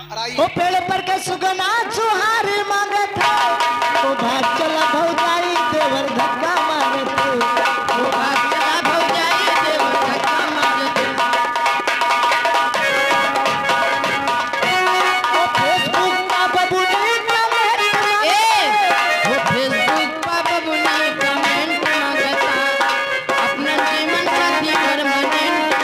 वो पेड़ पर के सुगना चुहार मांगता वो भाग चला भौजाई देवर धक्का मारते वो भाग चला भौजाई देवर धक्का मारते वो फेसबुक का बबुनी कमेंट वो फेसबुक का बबुनी कमेंट मांगता अपना जीवन साथी परमानेंट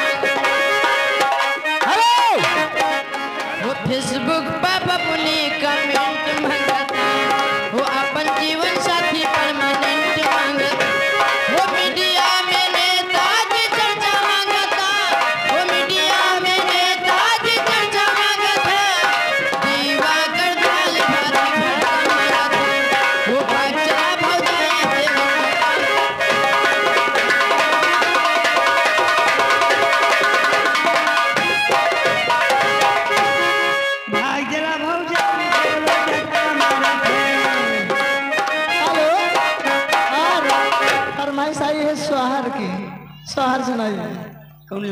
वो फेसबुक पर बबुनी कमेंट मांगता वो अपन जीवन साथी परमानेंट मांगता वो मीडिया में नेताजी चर्चा मांगता वो मीडिया में नेताजी चर्चा मांगता दीवा कर दाल भात मांगता वो भाग चला भौजाई भाग जला भौजाई हेलो और फरमाइश आई है सोहर की सोहर सुनाइए कौन